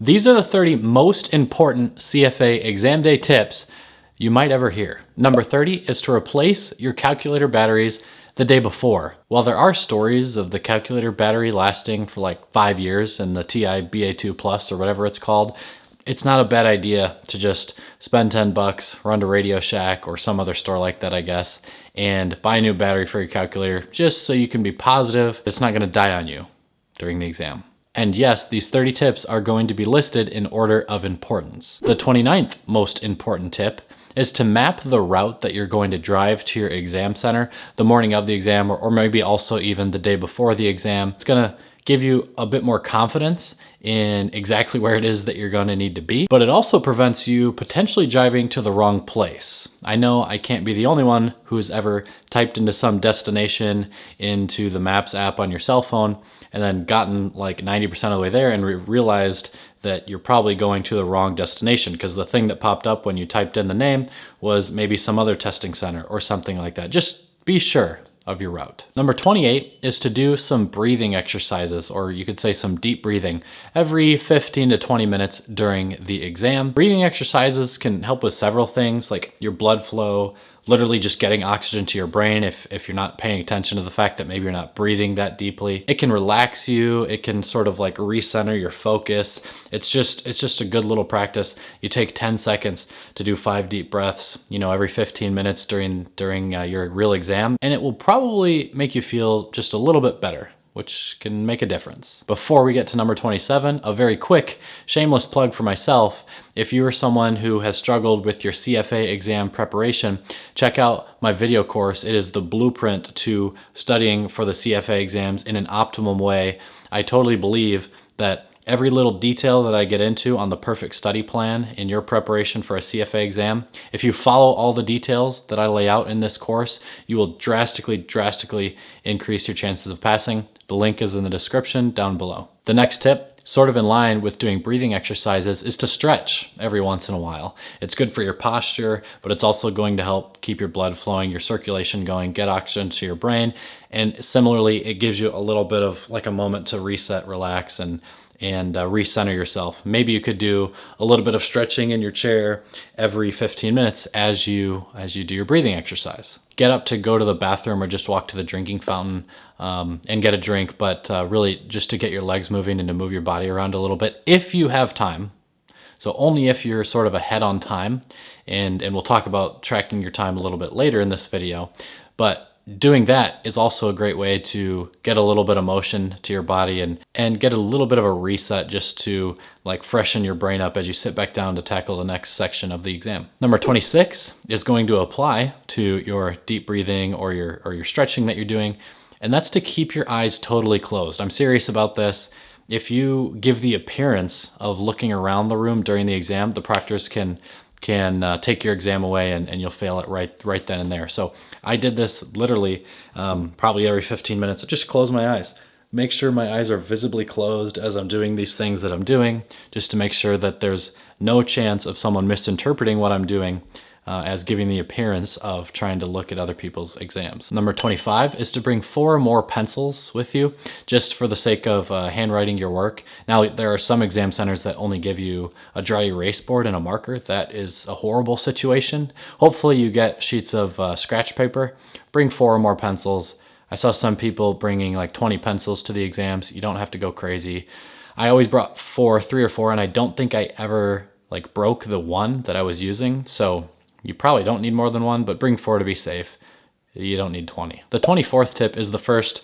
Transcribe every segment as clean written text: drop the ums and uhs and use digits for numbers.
These are the 30 most important CFA exam day tips you might ever hear. Number 30 is to replace your calculator batteries the day before. While there are stories of the calculator battery lasting for like 5 years and the TI BA2 Plus or whatever it's called, it's not a bad idea to just spend 10 bucks, run to Radio Shack or some other store like that, I guess, and buy a new battery for your calculator just so you can be positive it's not gonna die on you during the exam. And yes, these 30 tips are going to be listed in order of importance. The 29th most important tip is to map the route that you're going to drive to your exam center the morning of the exam, or maybe also even the day before the exam. It's gonna give you a bit more confidence in exactly where it is that you're gonna need to be, but it also prevents you potentially driving to the wrong place. I know I can't be the only one who's ever typed into some destination into the Maps app on your cell phone and then gotten like 90% of the way there and realized that you're probably going to the wrong destination because the thing that popped up when you typed in the name was maybe some other testing center or something like that. Just be sure of your route. Number 28 is to do some breathing exercises, or you could say some deep breathing, every 15 to 20 minutes during the exam. Breathing exercises can help with several things like your blood flow, literally just getting oxygen to your brain if you're not paying attention to the fact that maybe you're not breathing that deeply. It can relax you, it can sort of like recenter your focus. It's just a good little practice. You take 10 seconds to do 5 deep breaths, every 15 minutes during your real exam, and it will probably make you feel just a little bit better, which can make a difference. Before we get to number 27, a very quick, shameless plug for myself. If you are someone who has struggled with your CFA exam preparation, check out my video course. It is the blueprint to studying for the CFA exams in an optimum way. I totally believe that every little detail that I get into on the perfect study plan in your preparation for a CFA exam, if you follow all the details that I lay out in this course, you will drastically increase your chances of passing. The link is in the description down below. The next tip, sort of in line with doing breathing exercises, is to stretch every once in a while. It's good for your posture, but it's also going to help keep your blood flowing, your circulation going, get oxygen to your brain. And similarly, it gives you a little bit of like a moment to reset, relax, and recenter yourself. Maybe you could do a little bit of stretching in your chair every 15 minutes as you do your breathing exercise. Get up to go to the bathroom or just walk to the drinking fountain and get a drink, but really just to get your legs moving and to move your body around a little bit if you have time. So only if you're sort of ahead on time, and we'll talk about tracking your time a little bit later in this video, but doing that is also a great way to get a little bit of motion to your body and get a little bit of a reset just to like freshen your brain up as you sit back down to tackle the next section of the exam. Number 26 is going to apply to your deep breathing or your stretching that you're doing, and that's to keep your eyes totally closed. I'm serious about this. If you give the appearance of looking around the room during the exam, the proctors can take your exam away and you'll fail it right then and there. So I did this literally probably every 15 minutes. I just close my eyes. Make sure my eyes are visibly closed as I'm doing these things that I'm doing, just to make sure that there's no chance of someone misinterpreting what I'm doing as giving the appearance of trying to look at other people's exams. Number 25 is to bring 4 or more pencils with you, just for the sake of handwriting your work. Now, there are some exam centers that only give you a dry erase board and a marker. That is a horrible situation. Hopefully you get sheets of scratch paper. Bring 4 or more pencils. I saw some people bringing like 20 pencils to the exams. You don't have to go crazy. I always brought 3 or 4, and I don't think I ever like broke the one that I was using. So you probably don't need more than 1, but bring 4 to be safe. You don't need 20. The 24th tip is the first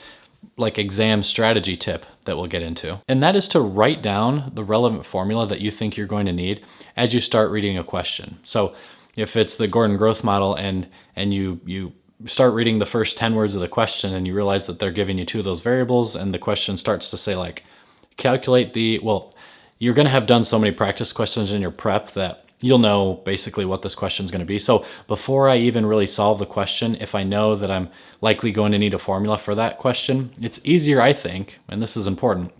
like exam strategy tip that we'll get into. And that is to write down the relevant formula that you think you're going to need as you start reading a question. So if it's the Gordon growth model and you start reading the first 10 words of the question and you realize that they're giving you 2 of those variables, and the question starts to say like, calculate you're gonna have done so many practice questions in your prep that you'll know basically what this question is going to be. So before I even really solve the question, if I know that I'm likely going to need a formula for that question, it's easier, I think, and this is important,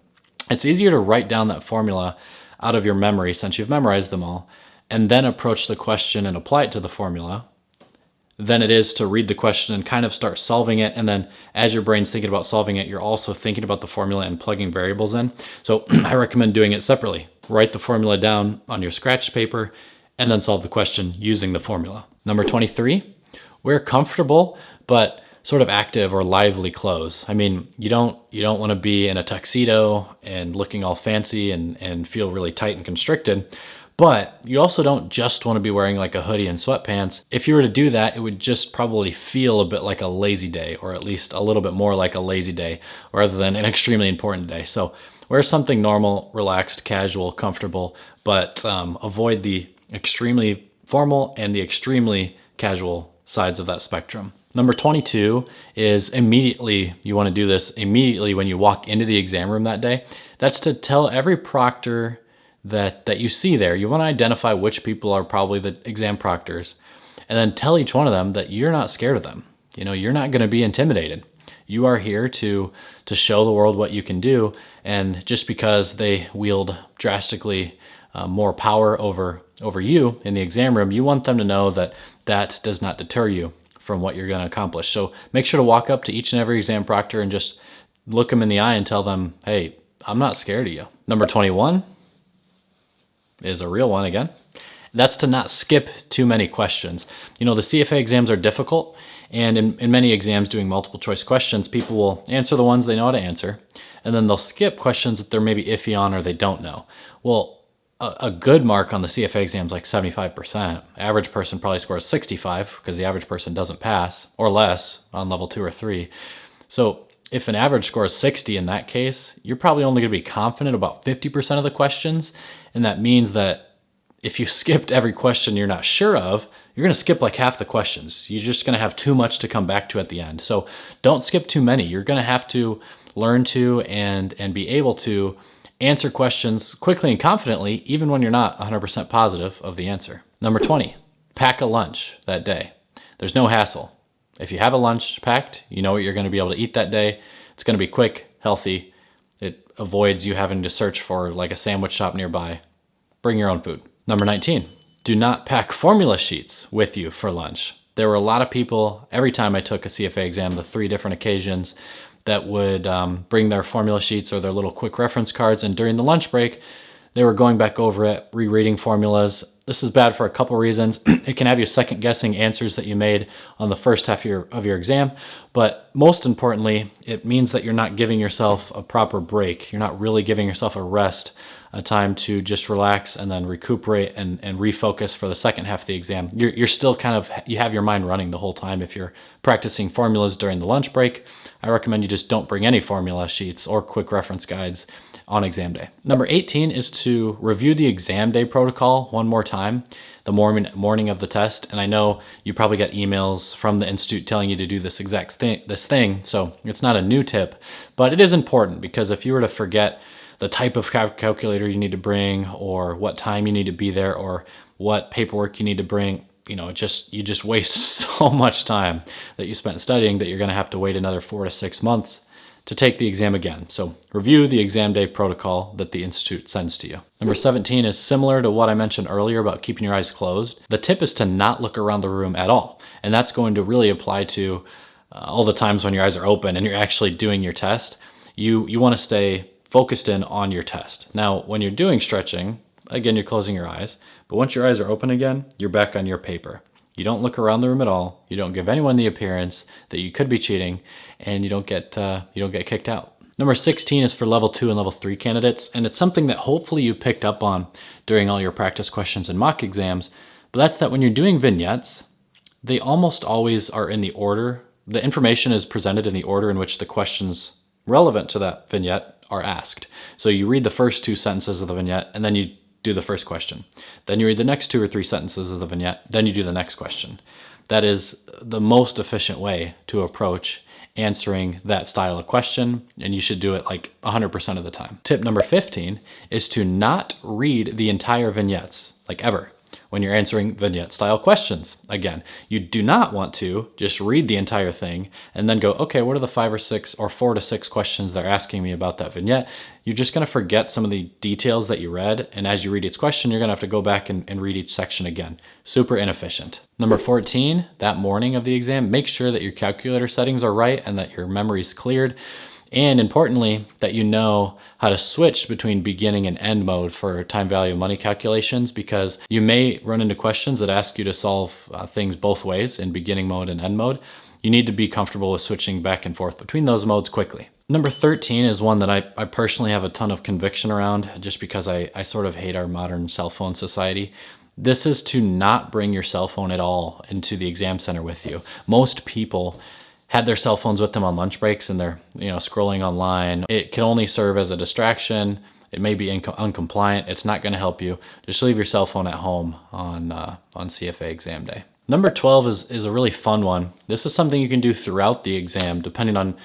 it's easier to write down that formula out of your memory since you've memorized them all, and then approach the question and apply it to the formula, than it is to read the question and kind of start solving it. And then as your brain's thinking about solving it, you're also thinking about the formula and plugging variables in. So I recommend doing it separately. write the formula down on your scratch paper, and then solve the question using the formula. Number 23, wear comfortable but sort of active or lively clothes. I mean, you don't want to be in a tuxedo and looking all fancy and feel really tight and constricted, but you also don't just want to be wearing like a hoodie and sweatpants. If you were to do that, it would just probably feel a bit like a lazy day, or at least a little bit more like a lazy day rather than an extremely important day. So wear something normal, relaxed, casual, comfortable, but avoid the extremely formal and the extremely casual sides of that spectrum. Number 22 is immediately, you want to do this immediately when you walk into the exam room that day. That's to tell every proctor that you see there. You want to identify which people are probably the exam proctors, and then tell each one of them that you're not scared of them. You know, you're not going to be intimidated. You are here to show the world what you can do, and just because they wield drastically more power over you in the exam room, you want them to know that that does not deter you from what you're going to accomplish. So make sure to walk up to each and every exam proctor and just look them in the eye and tell them, hey, I'm not scared of you. Number 21 is a real one again. That's to not skip too many questions. You know, the CFA exams are difficult, and in many exams doing multiple choice questions, people will answer the ones they know how to answer, and then they'll skip questions that they're maybe iffy on or they don't know. Well, a good mark on the CFA exam is like 75%. Average person probably scores 65 because the average person doesn't pass, or less on level 2 or 3. So if an average scores 60 in that case, you're probably only going to be confident about 50% of the questions. And that means that if you skipped every question you're not sure of, you're going to skip like half the questions. You're just going to have too much to come back to at the end. So don't skip too many. You're going to have to learn to and be able to answer questions quickly and confidently, even when you're not 100% positive of the answer. Number 20, pack a lunch that day. There's no hassle. If you have a lunch packed, you know what you're going to be able to eat that day. It's going to be quick, healthy. It avoids you having to search for like a sandwich shop nearby. Bring your own food. Number 19, do not pack formula sheets with you for lunch. There were a lot of people, every time I took a CFA exam, the 3 different occasions, that would bring their formula sheets or their little quick reference cards, and during the lunch break, they were going back over it, rereading formulas. This is bad for a couple reasons. It can have you second guessing answers that you made on the first half of your exam, but most importantly, it means that you're not giving yourself a proper break. You're not really giving yourself a rest, a time to just relax and then recuperate and refocus for the second half of the exam. You're still kind of, you have your mind running the whole time. If you're practicing formulas during the lunch break, I recommend you just don't bring any formula sheets or quick reference guides on exam day. Number 18 is to review the exam day protocol one more time the morning of the test. And I know you probably get emails from the institute telling you to do this exact thing, so it's not a new tip, but it is important, because if you were to forget the type of calculator you need to bring, or what time you need to be there, or what paperwork you need to bring, you just waste so much time that you spent studying that you're going to have to wait another 4 to 6 months to take the exam again. So review the exam day protocol that the institute sends to you. Number 17 is similar to what I mentioned earlier about keeping your eyes closed. The tip is to not look around the room at all. And that's going to really apply to all the times when your eyes are open and you're actually doing your test. You want to stay focused in on your test. Now, when you're doing stretching, again, you're closing your eyes, but once your eyes are open again, you're back on your paper. You don't look around the room at all. You don't give anyone the appearance that you could be cheating, and you don't get kicked out. Number 16 is for level 2 and level 3 candidates, and it's something that hopefully you picked up on during all your practice questions and mock exams, but that's that when you're doing vignettes, they almost always are in the order. The information is presented in the order in which the questions relevant to that vignette are asked. So you read the first 2 sentences of the vignette, and then you do the first question. Then you read the next 2 or 3 sentences of the vignette, then you do the next question. That is the most efficient way to approach answering that style of question, and you should do it like 100% of the time. Tip number 15 is to not read the entire vignettes, like ever, when you're answering vignette style questions. Again, you do not want to just read the entire thing and then go, okay, what are the 5 or 6 or 4 to 6 questions they're asking me about that vignette? You're just going to forget some of the details that you read, and as you read each question, you're going to have to go back and read each section again. Super inefficient. Number 14, that morning of the exam, make sure that your calculator settings are right and that your memory's cleared. And importantly, that you know how to switch between beginning and end mode for time value of money calculations, because you may run into questions that ask you to solve things both ways in beginning mode and end mode. You need to be comfortable with switching back and forth between those modes quickly. Number 13 is one that I personally have a ton of conviction around, just because I sort of hate our modern cell phone society. This is to not bring your cell phone at all into the exam center with you. Most people had their cell phones with them on lunch breaks and they're scrolling online. It can only serve as a distraction. It may be uncompliant. It's not going to help you. Just leave your cell phone at home on CFA exam day. Number 12 is a really fun one. This is something you can do throughout the exam, depending on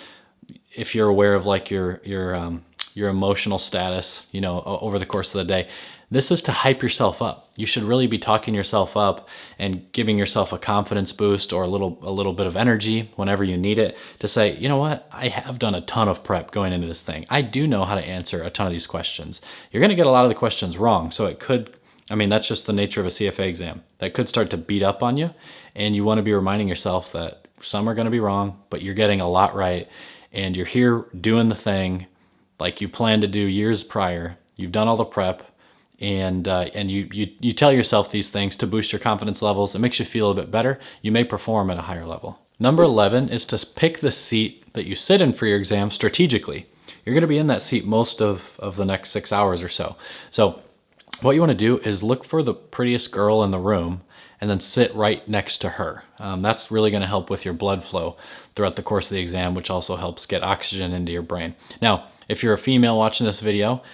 if you're aware of like your emotional status, over the course of the day. This is to hype yourself up. You should really be talking yourself up and giving yourself a confidence boost or a little bit of energy whenever you need it, to say, you know what, I have done a ton of prep going into this thing. I do know how to answer a ton of these questions. You're going to get a lot of the questions wrong, so it could, that's just the nature of a CFA exam. That could start to beat up on you, and you want to be reminding yourself that some are going to be wrong, but you're getting a lot right, and you're here doing the thing like you planned to do years prior. You've done all the prep. And you tell yourself these things to boost your confidence levels. It makes you feel a bit better. You may perform at a higher level. Number 11 is to pick the seat that you sit in for your exam strategically. You're going to be in that seat most of the next 6 hours or so. So what you want to do is look for the prettiest girl in the room and then sit right next to her. That's really going to help with your blood flow throughout the course of the exam, which also helps get oxygen into your brain. Now, if you're a female watching this video,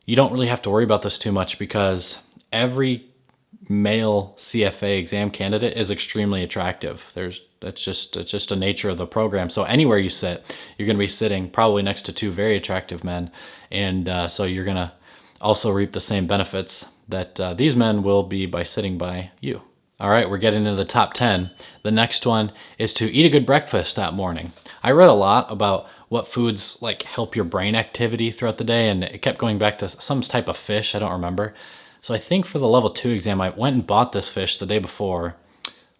you don't really have to worry about this too much, because every male CFA exam candidate is extremely attractive. It's just a nature of the program. So anywhere you sit, you're going to be sitting probably next to two very attractive men, and so you're going to also reap the same benefits that these men will be by sitting by you. All right, we're getting into the top 10. The next one is to eat a good breakfast that morning. I read a lot about what foods like help your brain activity throughout the day, and it kept going back to some type of fish, I don't remember. So I think for the level 2 exam, I went and bought this fish the day before,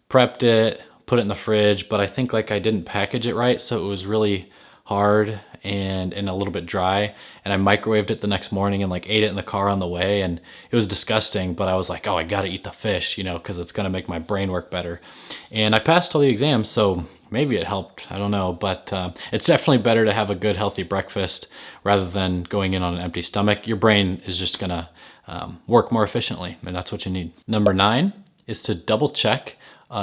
prepped it, put it in the fridge, but I think like I didn't package it right, so it was really hard and a little bit dry, and I microwaved it the next morning and like ate it in the car on the way, and it was disgusting, but I was like, oh, I gotta eat the fish, because it's gonna make my brain work better. And I passed all the exams, so maybe it helped, I don't know, but it's definitely better to have a good healthy breakfast rather than going in on an empty stomach. Your brain is just gonna work more efficiently, and that's what you need. Number 9 is to double check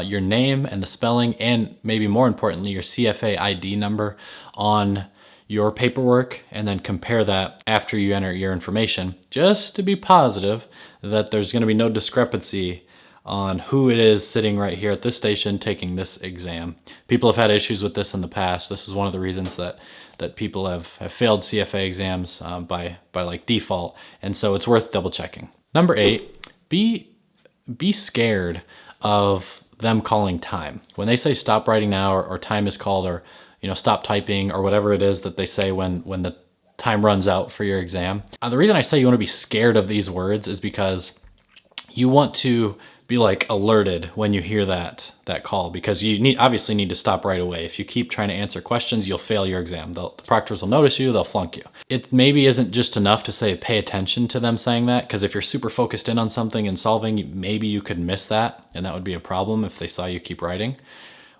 your name and the spelling, and maybe more importantly, your CFA ID number on your paperwork, and then compare that after you enter your information, just to be positive that there's going to be no discrepancy on who it is sitting right here at this station taking this exam. People have had issues with this in the past. This is one of the reasons that people have failed CFA exams by like default, and so it's worth double checking. Number 8, be scared of them calling time. When they say stop writing now, or time is called, or stop typing, or whatever it is that they say when the time runs out for your exam. The reason I say you want to be scared of these words is because you want to be like alerted when you hear that call, because you obviously need to stop right away. If you keep trying to answer questions, you'll fail your exam. The proctors will notice you, they'll flunk you. It maybe isn't just enough to say pay attention to them saying that, because if you're super focused in on something and solving, maybe you could miss that, and that would be a problem if they saw you keep writing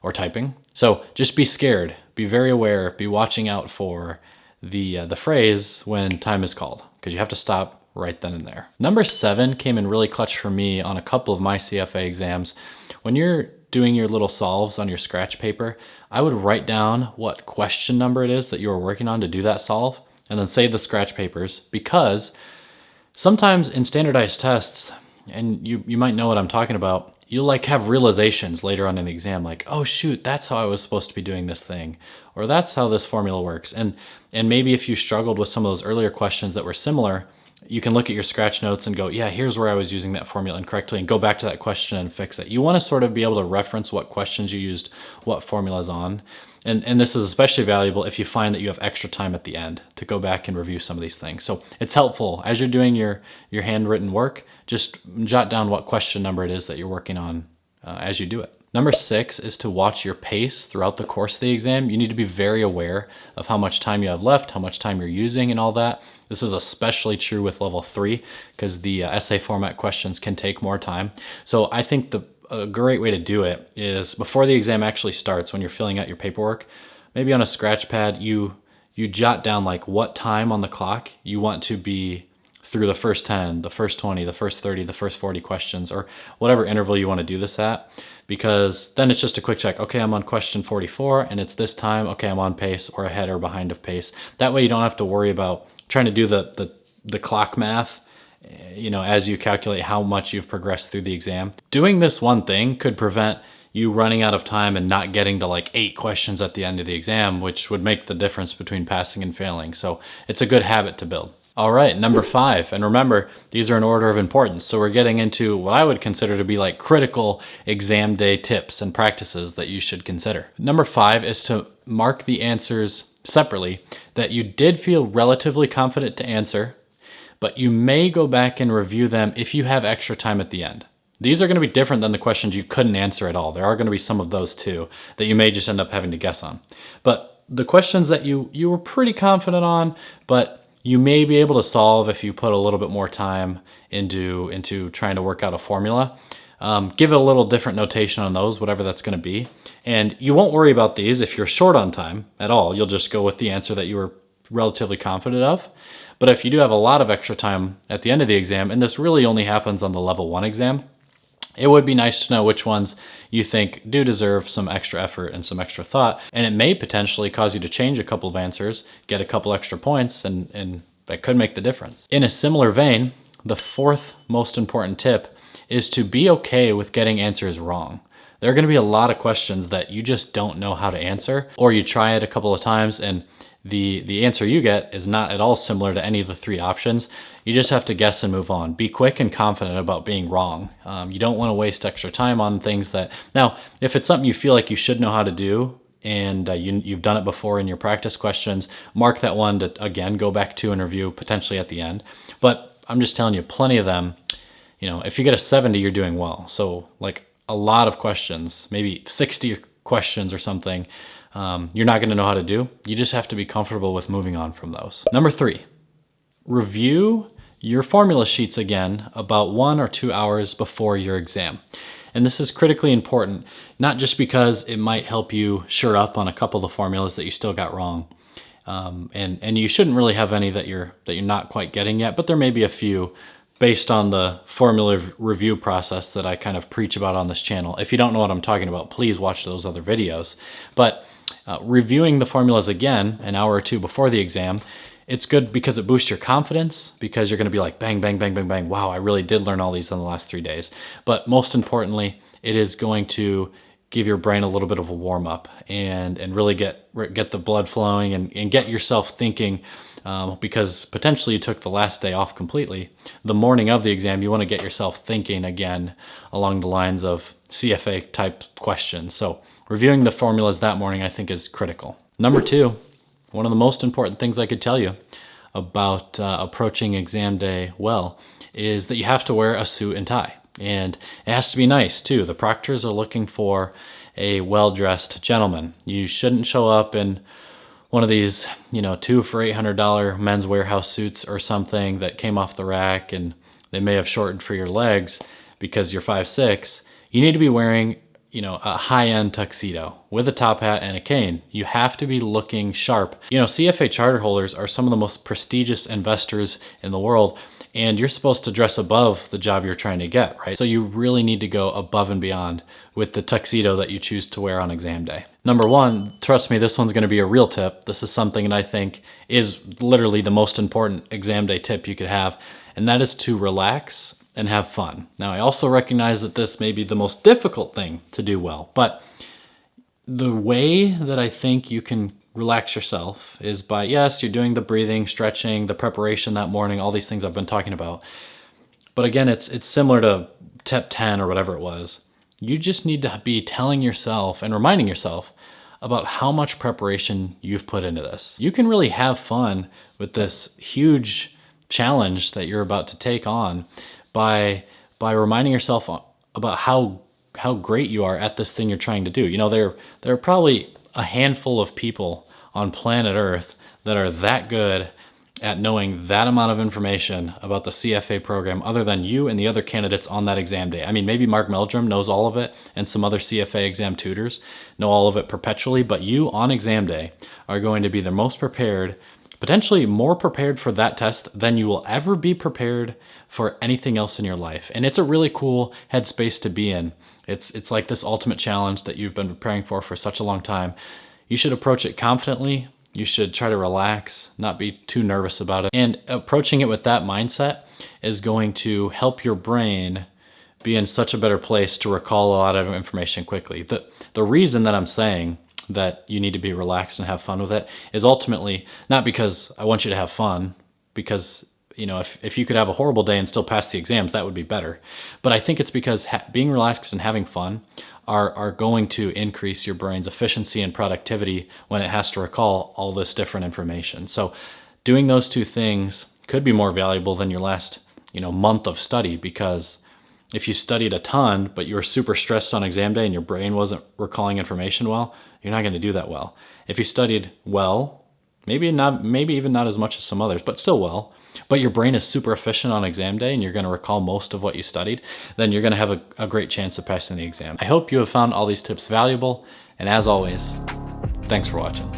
or typing. So just be scared, be very aware, be watching out for the phrase when time is called, because you have to stop right then and there. Number 7 came in really clutch for me on a couple of my CFA exams. When you're doing your little solves on your scratch paper, I would write down what question number it is that you were working on to do that solve, and then save the scratch papers, because sometimes in standardized tests, and you might know what I'm talking about, you'll like have realizations later on in the exam, like, oh shoot, that's how I was supposed to be doing this thing, or that's how this formula works. And maybe if you struggled with some of those earlier questions that were similar, you can look at your scratch notes and go, yeah, here's where I was using that formula incorrectly, and go back to that question and fix it. You want to sort of be able to reference what questions you used, what formulas on. And this is especially valuable if you find that you have extra time at the end to go back and review some of these things. So it's helpful as you're doing your handwritten work, just jot down what question number it is that you're working on as you do it. Number 6 is to watch your pace throughout the course of the exam. You need to be very aware of how much time you have left, how much time you're using and all that. This is especially true with level 3 because the essay format questions can take more time. So I think a great way to do it is before the exam actually starts, when you're filling out your paperwork, maybe on a scratch pad, you jot down like what time on the clock you want to be through the first 10, the first 20, the first 30, the first 40 questions, or whatever interval you want to do this at, because then it's just a quick check. Okay, I'm on question 44 and it's this time. Okay, I'm on pace or ahead or behind of pace. That way you don't have to worry about trying to do the clock math, as you calculate how much you've progressed through the exam. Doing this one thing could prevent you running out of time and not getting to like 8 questions at the end of the exam, which would make the difference between passing and failing. So it's a good habit to build. All right, number 5, and remember, these are in order of importance. So we're getting into what I would consider to be like critical exam day tips and practices that you should consider. Number 5 is to mark the answers separately that you did feel relatively confident to answer, but you may go back and review them if you have extra time at the end. These are going to be different than the questions you couldn't answer at all. There are going to be some of those too that you may just end up having to guess on. But the questions that you were pretty confident on, but you may be able to solve if you put a little bit more time into trying to work out a formula. Give it a little different notation on those, whatever that's going to be. And you won't worry about these if you're short on time at all. You'll just go with the answer that you were relatively confident of. But if you do have a lot of extra time at the end of the exam, and this really only happens on the level 1 exam, it would be nice to know which ones you think do deserve some extra effort and some extra thought. And it may potentially cause you to change a couple of answers, get a couple extra points, and that could make the difference. In a similar vein, the 4th most important tip is to be okay with getting answers wrong. There are going to be a lot of questions that you just don't know how to answer, or you try it a couple of times and the answer you get is not at all similar to any of the 3 options. You just have to guess and move on. Be quick and confident about being wrong. You don't want to waste extra time on things that... Now, if it's something you feel like you should know how to do and you've done it before in your practice questions, mark that one to, again, go back to and review potentially at the end. But I'm just telling you, plenty of them, if you get a 70, you're doing well. So like a lot of questions, maybe 60 questions or something, you're not going to know how to do. You just have to be comfortable with moving on from those. Number 3, review your formula sheets again about 1 or 2 hours before your exam. And this is critically important, not just because it might help you shore up on a couple of the formulas that you still got wrong. And you shouldn't really have any that you're not quite getting yet, but there may be a few based on the formula review process that I kind of preach about on this channel. If you don't know what I'm talking about, please watch those other videos. But reviewing the formulas again an hour or 2 before the exam, it's good because it boosts your confidence, because you're going to be like, bang, bang, bang, bang, bang. Wow, I really did learn all these in the last 3 days. But most importantly, it is going to give your brain a little bit of a warm up and really get the blood flowing and get yourself thinking, because potentially you took the last day off completely. The morning of the exam, you want to get yourself thinking again along the lines of CFA type questions. So reviewing the formulas that morning, I think, is critical. Number 2, one of the most important things I could tell you about approaching exam day well is that you have to wear a suit and tie. And it has to be nice too. The proctors are looking for a well-dressed gentleman. You shouldn't show up in one of these, 2 for $800 Men's Warehouse suits or something that came off the rack and they may have shortened for your legs because you're 5'6". You need to be wearing, a high-end tuxedo with a top hat and a cane. You have to be looking sharp. CFA charter holders are some of the most prestigious investors in the world, and you're supposed to dress above the job you're trying to get, right? So you really need to go above and beyond with the tuxedo that you choose to wear on exam day. Number 1, trust me, this one's going to be a real tip. This is something that I think is literally the most important exam day tip you could have, and that is to relax and have fun. Now, I also recognize that this may be the most difficult thing to do well, but the way that I think you can relax yourself is by, yes, you're doing the breathing, stretching, the preparation that morning, all these things I've been talking about. But again, it's similar to tip 10 or whatever it was. You just need to be telling yourself and reminding yourself about how much preparation you've put into this. You can really have fun with this huge challenge that you're about to take on by reminding yourself about how how great you are at this thing you're trying to do. You know, there are probably a handful of people on planet Earth that are that good at knowing that amount of information about the CFA program other than you and the other candidates on that exam day. I mean, maybe Mark Meldrum knows all of it and some other CFA exam tutors know all of it perpetually, but you on exam day are going to be the most prepared, potentially more prepared for that test than you will ever be prepared for anything else in your life. And it's a really cool headspace to be in. It's like this ultimate challenge that you've been preparing for such a long time. You should approach it confidently. You should try to relax, not be too nervous about it. And approaching it with that mindset is going to help your brain be in such a better place to recall a lot of information quickly. The reason that I'm saying that you need to be relaxed and have fun with it is ultimately not because I want you to have fun, because you know, if you could have a horrible day and still pass the exams, that would be better. But I think it's because being relaxed and having fun are going to increase your brain's efficiency and productivity when it has to recall all this different information. So doing those two things could be more valuable than your last, month of study, because if you studied a ton, but you were super stressed on exam day and your brain wasn't recalling information well, you're not going to do that well. If you studied well, maybe even not as much as some others, but still well, but your brain is super efficient on exam day and you're going to recall most of what you studied, then you're going to have a great chance of passing the exam. I hope you have found all these tips valuable, and as always, thanks for watching.